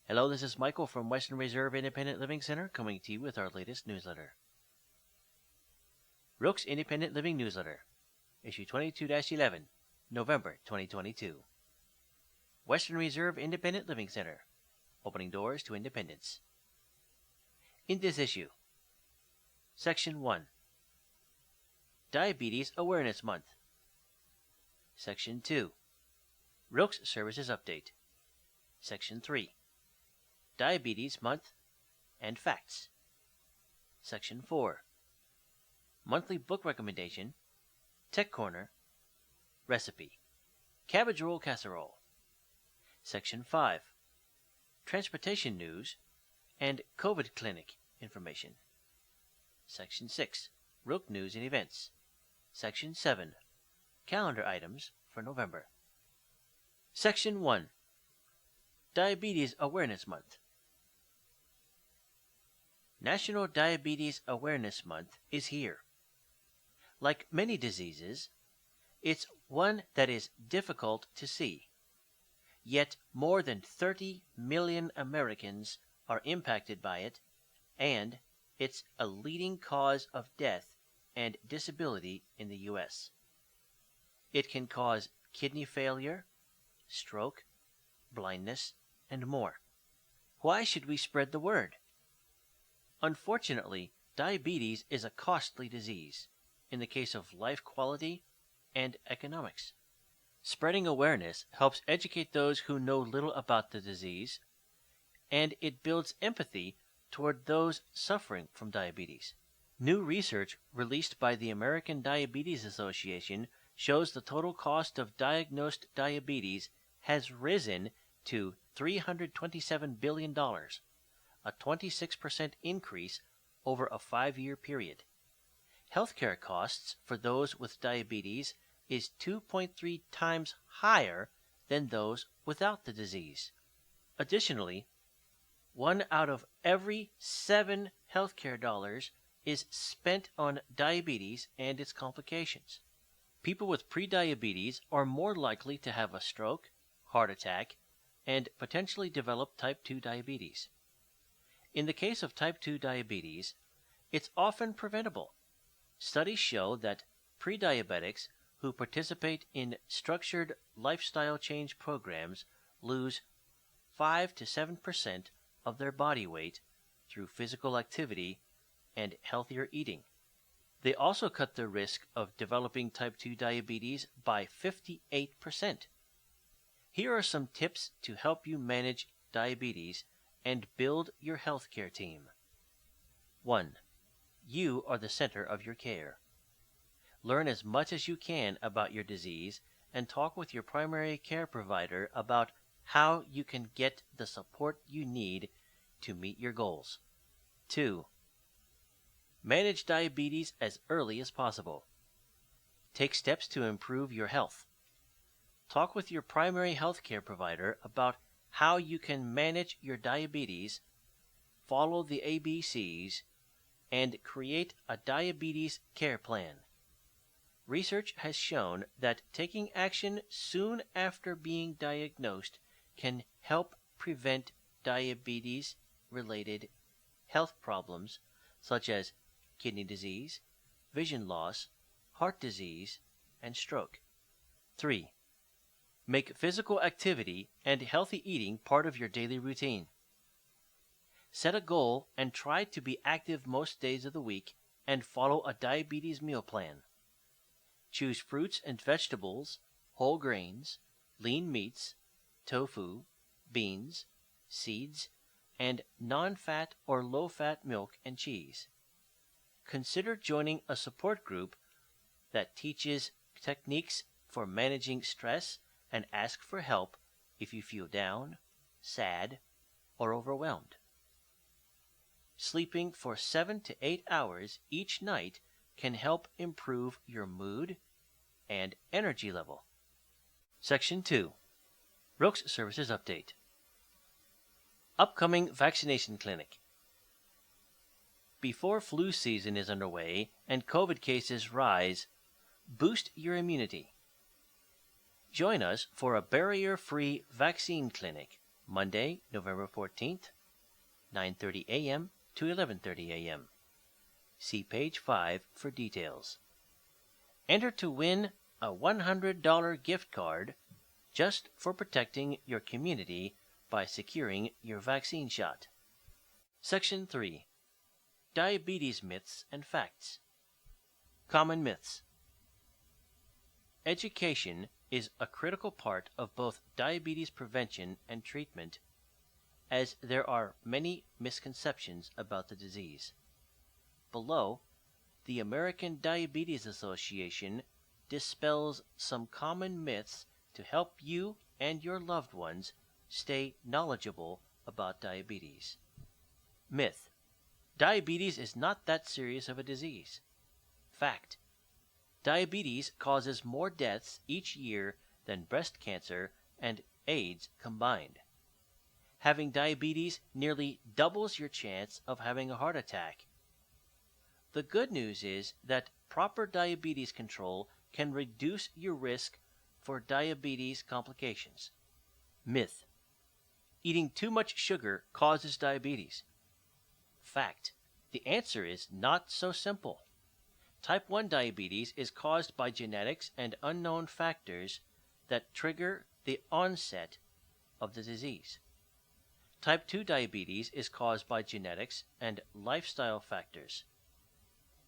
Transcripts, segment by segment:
Hello, this is Michael from Western Reserve Independent Living Center coming to you with our latest newsletter. WRILC's Independent Living Newsletter, Issue 22-11, November 2022. Western Reserve Independent Living Center, opening doors to independence. In this issue, Section 1, Diabetes Awareness Month. Section 2, WRILC's Services Update. Section 3, Diabetes Month and Facts. Section 4, Monthly Book Recommendation, Tech Corner, Recipe, Cabbage Roll Casserole. Section 5, Transportation News and COVID Clinic Information. Section 6, WRILC News and Events. Section 7, Calendar Items for November. Section 1, Diabetes Awareness Month. National Diabetes Awareness Month is here. Like many diseases, it's one that is difficult to see. Yet more than 30 million Americans are impacted by it, and it's a leading cause of death and disability in the U.S. It can cause kidney failure, stroke, blindness, and more. Why should we spread the word? Unfortunately, diabetes is a costly disease in the case of life quality and economics. Spreading awareness helps educate those who know little about the disease, and it builds empathy toward those suffering from diabetes. New research released by the American Diabetes Association shows the total cost of diagnosed diabetes has risen to $327 billion, a 26% increase over a 5-year period. Healthcare costs for those with diabetes is 2.3 times higher than those without the disease. Additionally, 1 out of every 7 healthcare dollars is spent on diabetes and its complications. People with prediabetes are more likely to have a stroke, heart attack, and potentially develop type 2 diabetes. In the case of type 2 diabetes, it's often preventable. Studies show that prediabetics who participate in structured lifestyle change programs lose 5 to 7% of their body weight through physical activity and healthier eating. They also cut the risk of developing type 2 diabetes by 58%. Here are some tips to help you manage diabetes and build your healthcare team. 1. You are the center of your care. Learn as much as you can about your disease and talk with your primary care provider about how you can get the support you need to meet your goals. 2. Manage diabetes as early as possible. Take steps to improve your health. Talk with your primary health care provider about how you can manage your diabetes, follow the ABCs, and create a diabetes care plan. Research has shown that taking action soon after being diagnosed can help prevent diabetes-related health problems such as kidney disease, vision loss, heart disease, and stroke. 3. Make physical activity and healthy eating part of your daily routine. Set a goal and try to be active most days of the week and follow a diabetes meal plan. Choose fruits and vegetables, whole grains, lean meats, tofu, beans, seeds, and non-fat or low-fat milk and cheese. Consider joining a support group that teaches techniques for managing stress and ask for help if you feel down, sad, or overwhelmed. Sleeping for 7 to 8 hours each night can help improve your mood and energy level. Section 2, WRILC's Services Update. Upcoming Vaccination Clinic. Before flu season is underway and COVID cases rise, boost your immunity. Join us for a barrier-free vaccine clinic Monday, November 14th, 9:30 a.m. to 11:30 a.m. See page 5 for details. Enter to win a $100 gift card just for protecting your community by securing your vaccine shot. Section 3. Diabetes Myths and Facts. Common Myths. Education is a critical part of both diabetes prevention and treatment, as there are many misconceptions about the disease. Below, the American Diabetes Association dispels some common myths to help you and your loved ones stay knowledgeable about diabetes. Myth: diabetes is not that serious of a disease. Fact: diabetes causes more deaths each year than breast cancer and AIDS combined. Having diabetes nearly doubles your chance of having a heart attack. The good news is that proper diabetes control can reduce your risk for diabetes complications. Myth: eating too much sugar causes diabetes. Fact: the answer is not so simple. Type 1 diabetes is caused by genetics and unknown factors that trigger the onset of the disease. Type 2 diabetes is caused by genetics and lifestyle factors.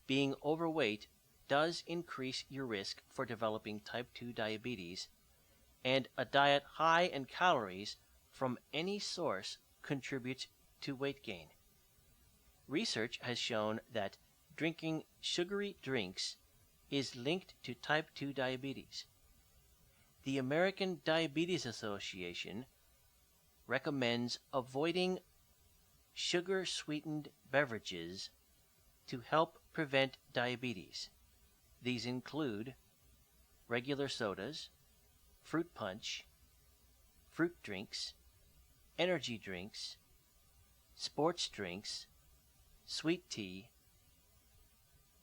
Being overweight does increase your risk for developing type 2 diabetes, and a diet high in calories from any source contributes to weight gain. Research has shown that drinking sugary drinks is linked to type 2 diabetes. The American Diabetes Association recommends avoiding sugar-sweetened beverages to help prevent diabetes. These include regular sodas, fruit punch, fruit drinks, energy drinks, sports drinks, sweet tea,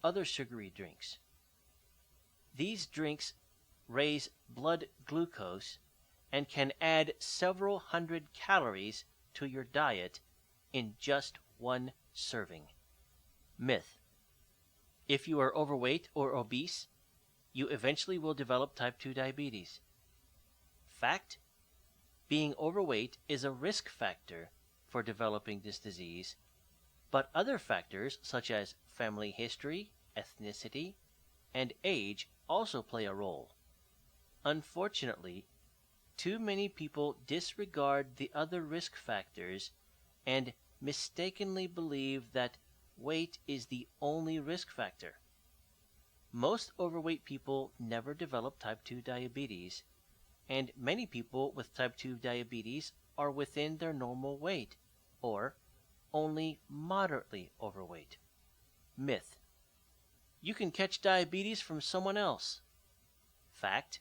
other sugary drinks. These drinks raise blood glucose and can add several hundred calories to your diet in just one serving. Myth: if you are overweight or obese, you eventually will develop type 2 diabetes. Fact: being overweight is a risk factor for developing this disease, but other factors such as family history, ethnicity, and age also play a role. Unfortunately, too many people disregard the other risk factors and mistakenly believe that weight is the only risk factor. Most overweight people never develop type 2 diabetes, and many people with type 2 diabetes are within their normal weight, or only moderately overweight. Myth: you can catch diabetes from someone else. Fact: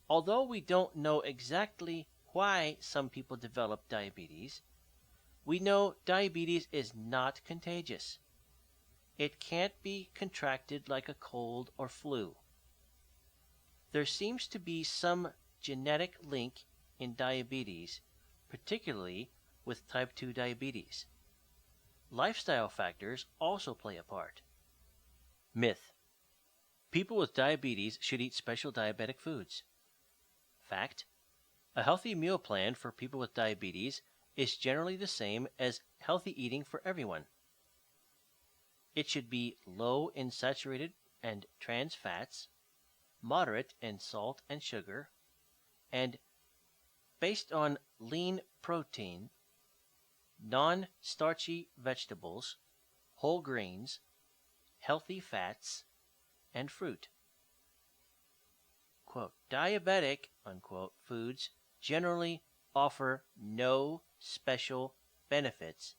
although we don't know exactly why some people develop diabetes, we know diabetes is not contagious. It can't be contracted like a cold or flu. There seems to be some genetic link in diabetes, particularly with type 2 diabetes. Lifestyle factors also play a part. Myth: people with diabetes should eat special diabetic foods. Fact: a healthy meal plan for people with diabetes is generally the same as healthy eating for everyone. It should be low in saturated and trans fats, moderate in salt and sugar, and based on lean protein, non-starchy vegetables, whole grains, healthy fats, and fruit. Quote, diabetic, unquote, foods generally offer no special benefits.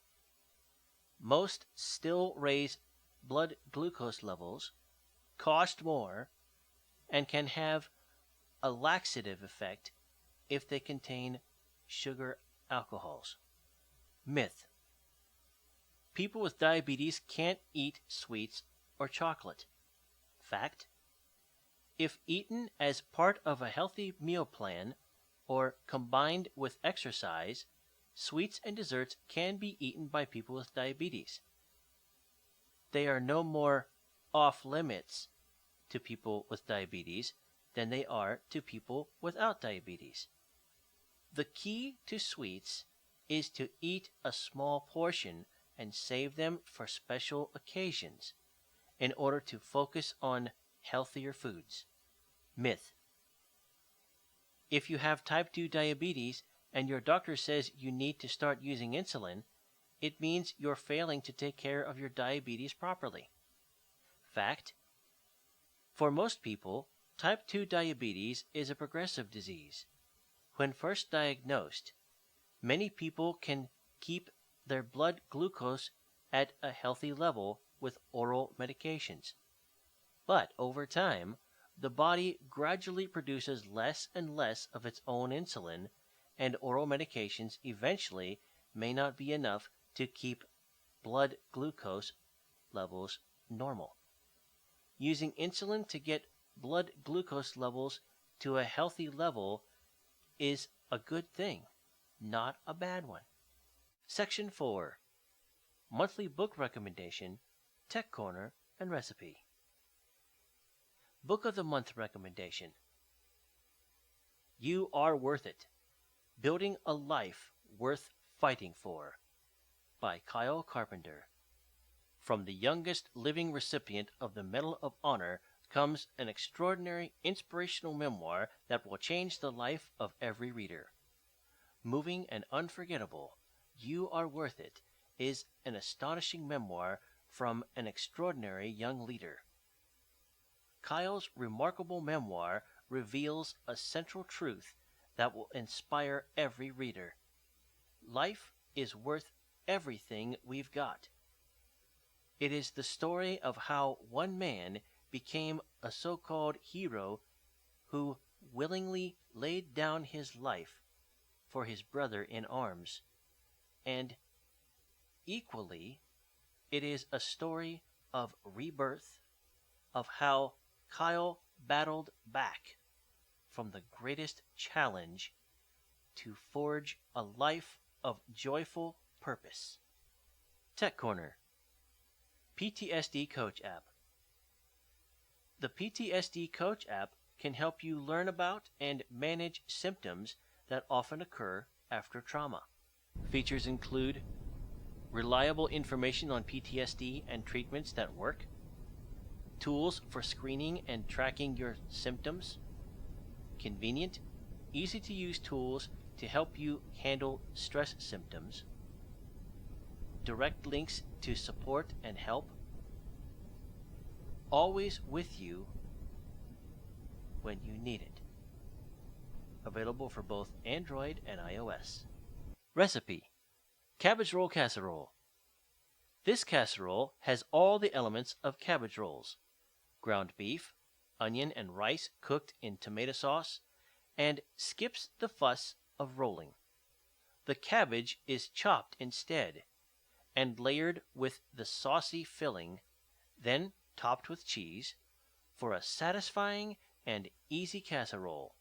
Most still raise blood glucose levels, cost more, and can have a laxative effect if they contain sugar alcohols. Myth: people with diabetes can't eat sweets or chocolate. Fact: if eaten as part of a healthy meal plan, or combined with exercise, sweets and desserts can be eaten by people with diabetes. They are no more off limits to people with diabetes than they are to people without diabetes. The key to sweets is to eat a small portion and save them for special occasions in order to focus on healthier foods. Myth: if you have type 2 diabetes and your doctor says you need to start using insulin, it means you're failing to take care of your diabetes properly. Fact: for most people, type 2 diabetes is a progressive disease. When first diagnosed, many people can keep their blood glucose at a healthy level with oral medications. But over time, the body gradually produces less and less of its own insulin, and oral medications eventually may not be enough to keep blood glucose levels normal. Using insulin to get blood glucose levels to a healthy level is a good thing, not a bad one. Section 4: Monthly Book Recommendation, Tech Corner, and Recipe. Book of the Month Recommendation: You Are Worth It, Building a Life Worth Fighting For, by Kyle Carpenter. From the youngest living recipient of the Medal of Honor comes an extraordinary, inspirational memoir that will change the life of every reader. Moving and unforgettable, You Are Worth It is an astonishing memoir from an extraordinary young leader. Kyle's remarkable memoir reveals a central truth that will inspire every reader. Life is worth everything we've got. It is the story of how one man became a so-called hero who willingly laid down his life for his brother in arms. And equally, it is a story of rebirth, of how Kyle battled back from the greatest challenge to forge a life of joyful purpose. Tech Corner. PTSD Coach App. The PTSD Coach app can help you learn about and manage symptoms that often occur after trauma. Features include reliable information on PTSD and treatments that work, tools for screening and tracking your symptoms, convenient, easy-to-use tools to help you handle stress symptoms, direct links to support and help, always with you when you need it. Available for both Android and iOS. Recipe: cabbage roll casserole. This casserole has all the elements of cabbage rolls: ground beef, onion and rice cooked in tomato sauce, and skips the fuss of rolling. The cabbage is chopped instead and layered with the saucy filling, then topped with cheese, for a satisfying and easy casserole.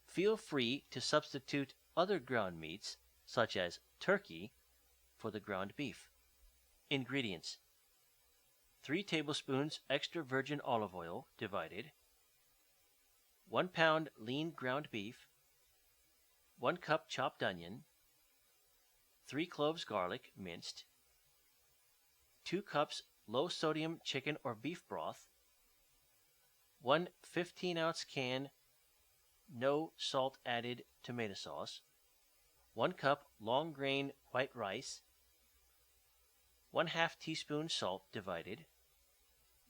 Feel free to substitute other ground meats, such as turkey, for the ground beef. Ingredients: 3 tablespoons extra virgin olive oil divided, 1 pound lean ground beef, 1 cup chopped onion, 3 cloves garlic minced, 2 cups low-sodium chicken or beef broth, 1 15-ounce can no salt added tomato sauce, 1 cup long grain white rice, 1/2 teaspoon salt divided,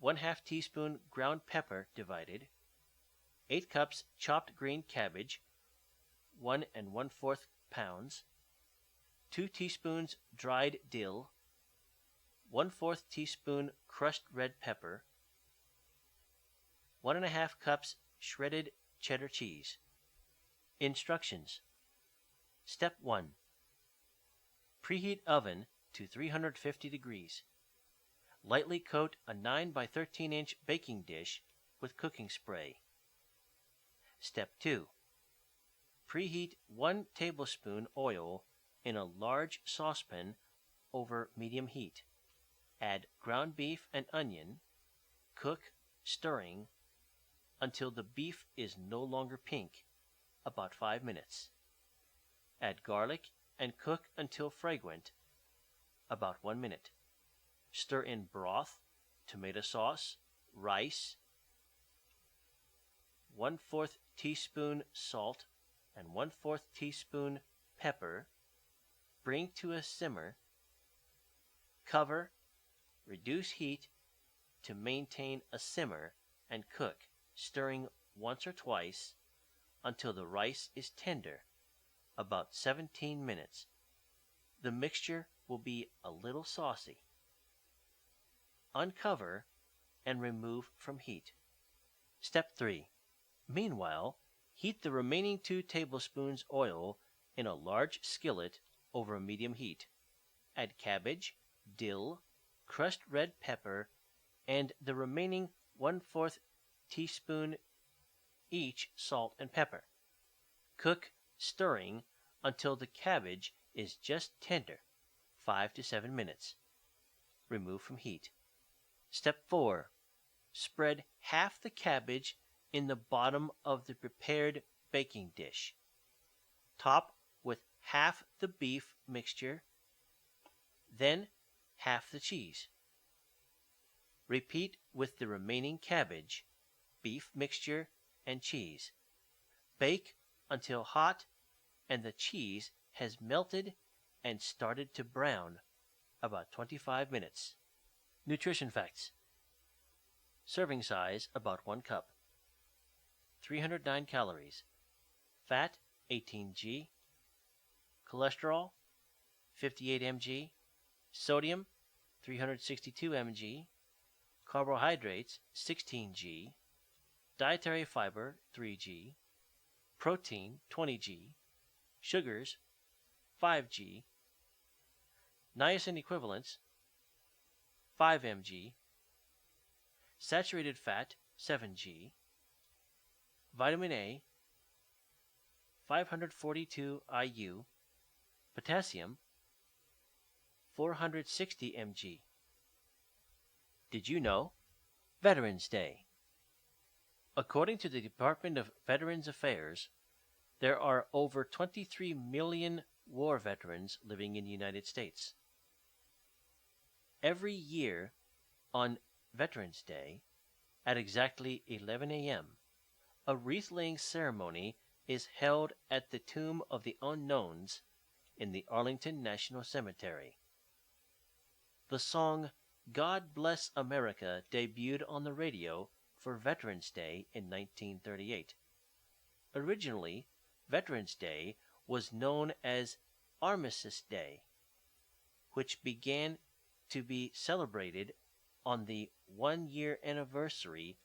1/2 teaspoon ground pepper divided, 8 cups chopped green cabbage, 1 1/4 pounds, 2 teaspoons dried dill, 1/4 teaspoon crushed red pepper, 1 1/2 cups shredded cheddar cheese. Instructions. Step 1. Preheat oven to 350 degrees. Lightly coat a 9 by 13 inch baking dish with cooking spray. Step 2. Preheat 1 tablespoon oil in a large saucepan over medium heat. Add ground beef and onion. Cook, stirring, until the beef is no longer pink, about 5 minutes. Add garlic and cook until fragrant, about 1 minute. Stir in broth, tomato sauce, rice, 1/4 teaspoon salt, and 1/4 teaspoon pepper. Bring to a simmer. Cover, reduce heat to maintain a simmer, and cook, stirring once or twice until the rice is tender, about 17 minutes. The mixture will be a little saucy. Uncover and remove from heat. Step 3. Meanwhile, heat the remaining 2 tablespoons oil in a large skillet over a medium heat. Add cabbage, dill, crushed red pepper, and the remaining 1/4 teaspoon each salt and pepper. Cook, stirring, until the cabbage is just tender, 5 to 7 minutes. Remove from heat. Step 4. Spread half the cabbage in the bottom of the prepared baking dish. Top with half the beef mixture, then half the cheese. Repeat with the remaining cabbage, beef mixture, and cheese. Bake until hot and the cheese has melted and started to brown, about 25 minutes. Nutrition facts. Serving size about 1 cup. 309 calories. Fat 18 g. Cholesterol 58 mg. Sodium 362 mg. Carbohydrates 16 g. Dietary fiber 3 g. Protein 20 g. Sugars 5 g. Niacin equivalents 5 mg. Saturated fat 7 g. Vitamin A 542 IU. Potassium 460 mg. Did you know? Veterans Day. According to the Department of Veterans Affairs, there are over 23 million war veterans living in the United States. Every year on Veterans Day, at exactly 11 a.m., a wreath-laying ceremony is held at the Tomb of the Unknowns in the Arlington National Cemetery. The song God Bless America debuted on the radio for Veterans Day in 1938. Originally, Veterans Day was known as Armistice Day, which began to be celebrated on the 1-year anniversary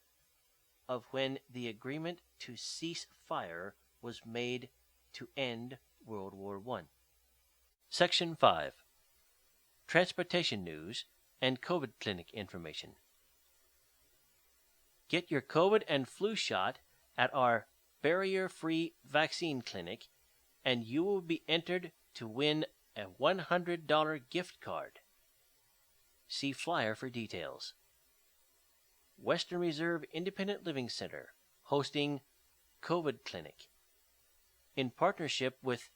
of when the agreement to cease fire was made to end World War I. Section 5. Transportation News and COVID Clinic Information. Get your COVID and flu shot at our barrier-free vaccine clinic, and you will be entered to win a $100 gift card. See flyer for details. Western Reserve Independent Living Center hosting COVID Clinic in partnership with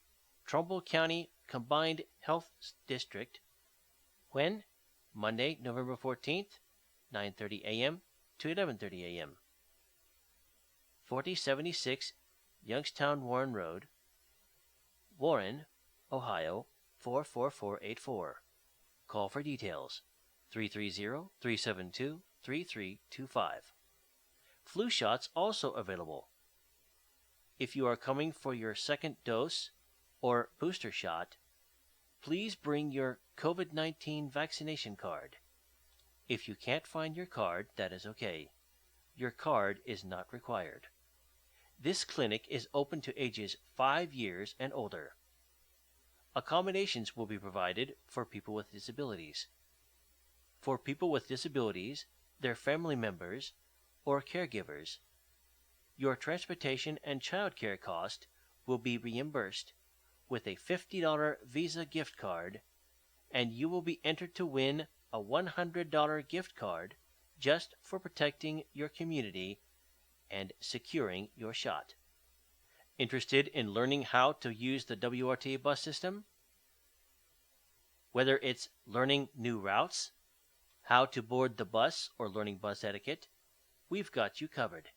Trumbull County Combined Health District. When? Monday, November 14th, 9:30 a.m. to 11:30 a.m. 4076 Youngstown Warren Road, Warren, Ohio 44484. Call for details 330-372-3325. Flu shots also available. If you are coming for your second dose or booster shot, please bring your COVID-19 vaccination card. If you can't find your card, that is okay. Your card is not required. This clinic is open to ages 5 years and older. Accommodations will be provided for people with disabilities. For people with disabilities, their family members, or caregivers, your transportation and child care cost will be reimbursed with a $50 Visa gift card, and you will be entered to win a $100 gift card just for protecting your community and securing your shot. Interested in learning how to use the WRTA bus system? Whether it's learning new routes, how to board the bus, or learning bus etiquette, we've got you covered.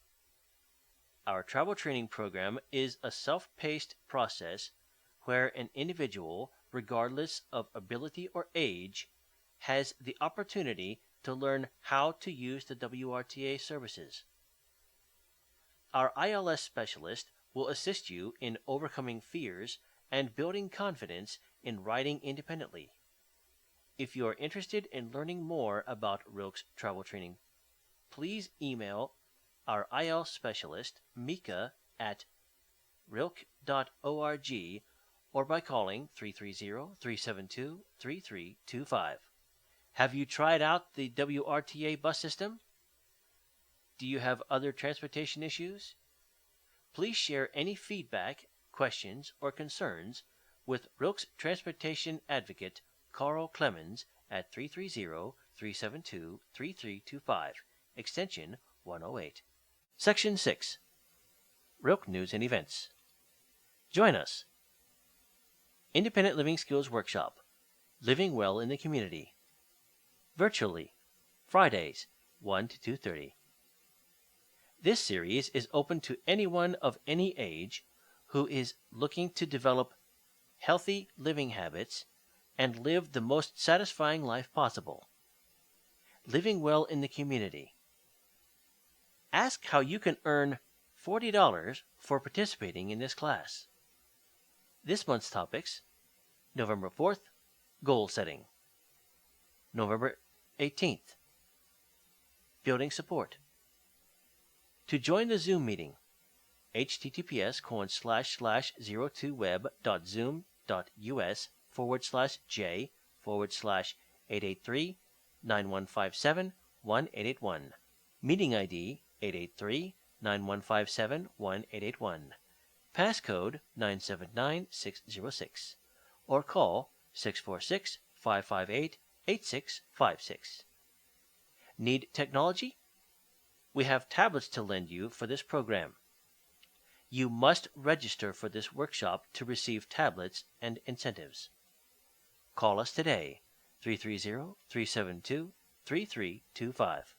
Our travel training program is a self-paced process where an individual, regardless of ability or age, has the opportunity to learn how to use the WRTA services. Our ILS specialist will assist you in overcoming fears and building confidence in riding independently. If you are interested in learning more about WRILC's travel training, please email our IL specialist, Mika, at wrilc.org or by calling 330-372-3325. Have you tried out the WRTA bus system? Do you have other transportation issues? Please share any feedback, questions, or concerns with WRILC's transportation advocate, Carl Clemens, at 330-372-3325, extension 108. Section 6. WRILC News and Events. Join us. Independent Living Skills Workshop, Living Well in the Community. Virtually, Fridays, 1 to 2:30. This series is open to anyone of any age who is looking to develop healthy living habits and live the most satisfying life possible. Living well in the community. Ask how you can earn $40 for participating in this class. This month's topics: November 4th, goal setting. November 18th, building support. To join the Zoom meeting, https://02web.zoom.us/j/883-9157-1881. Meeting ID 883-9157-1881. Passcode 979606. Or call 646-558-8656. Need technology? We have tablets to lend you for this program. You must register for this workshop to receive tablets and incentives. Call us today, 330-372-3325.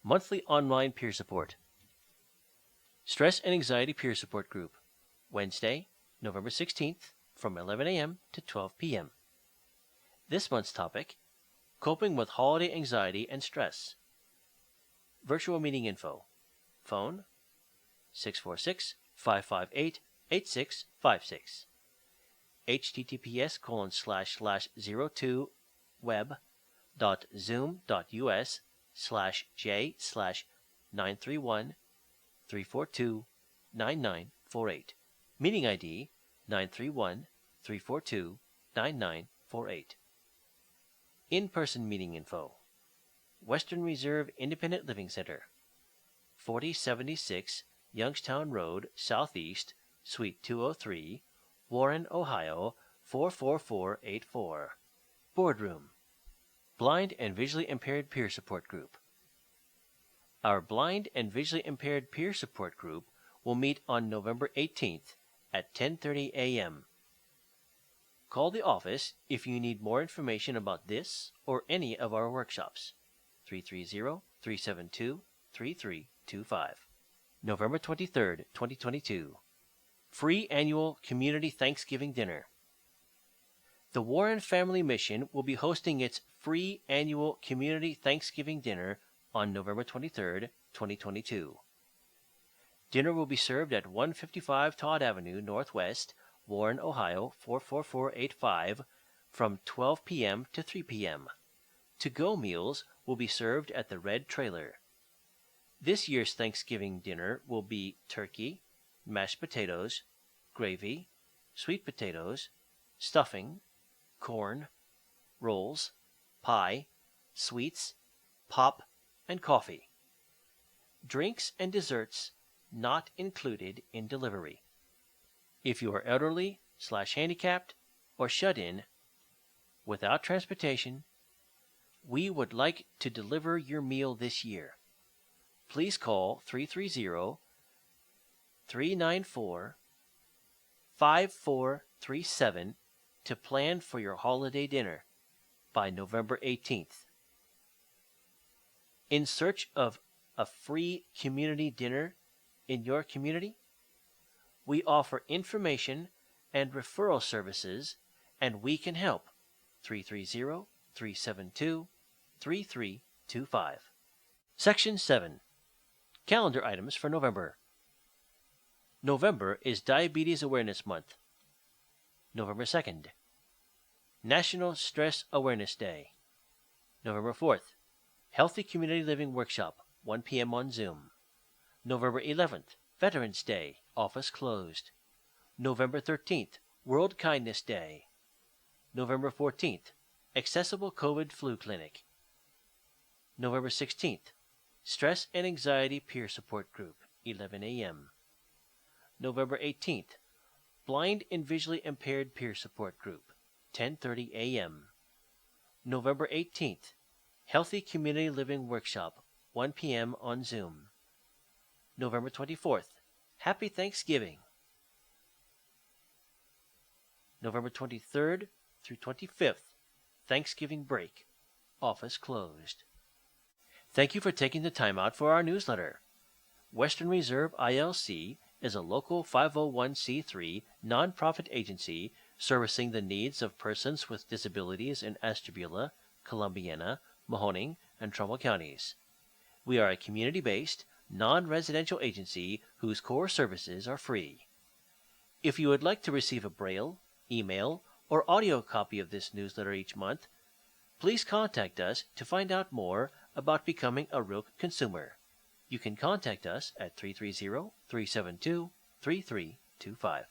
Monthly online peer support. Stress and Anxiety Peer Support Group, Wednesday, November 16th, from 11 a.m. to 12 p.m. This month's topic: coping with holiday anxiety and stress. Virtual meeting info. Phone 646-558-8656. https://02web.zoom.us/j/931-342-9948. Meeting ID 931-342-9948. In-person meeting info. Western Reserve Independent Living Center, 4076 Youngstown Road, Southeast, Suite 203, Warren, Ohio, 44484. Boardroom. Blind and Visually Impaired Peer Support Group. Our Blind and Visually Impaired Peer Support Group will meet on November 18th at 10:30 a.m. Call the office if you need more information about this or any of our workshops. 330-372-3325. November 23rd, 2022. Free Annual Community Thanksgiving Dinner. The Warren Family Mission will be hosting its free annual Community Thanksgiving Dinner on November 23rd, 2022. Dinner will be served at 155 Todd Avenue Northwest, Warren, Ohio, 44485 from 12 p.m. to 3 p.m. To-go meals will be served at the Red Trailer. This year's Thanksgiving dinner will be turkey, mashed potatoes, gravy, sweet potatoes, stuffing, corn, rolls, pie, sweets, pop, and coffee. Drinks and desserts not included in delivery. If you are elderly/handicapped or shut in without transportation, we would like to deliver your meal this year. Please call 330-394-5437 to plan for your holiday dinner by November 18th. In search of a free community dinner in your community? We offer information and referral services, and we can help. 330-372-3325. Section 7. Calendar items for November. November is Diabetes Awareness Month. November 2nd. National Stress Awareness Day. November 4th. Healthy Community Living Workshop, 1 p.m. on Zoom. November 11th. Veterans Day, office closed. November 13th. World Kindness Day. November 14th. Accessible COVID Flu Clinic. November 16th. Stress and Anxiety Peer Support Group, 11 a.m. November 18th. Blind and Visually Impaired Peer Support Group, 10:30 a.m. November 18th. Healthy Community Living Workshop, 1 p.m. on Zoom. November 24th. Happy Thanksgiving. November 23rd through 25th. Thanksgiving break. Office closed. Thank you for taking the time out for our newsletter. Western Reserve ILC is a local 501c3 nonprofit agency servicing the needs of persons with disabilities in Ashtabula, Columbiana, Mahoning, and Trumbull counties. We are a community-based, non-residential agency whose core services are free. If you would like to receive a braille, email, or audio copy of this newsletter each month, please contact us to find out more about becoming a WRILC consumer. You can contact us at 330-372-3325.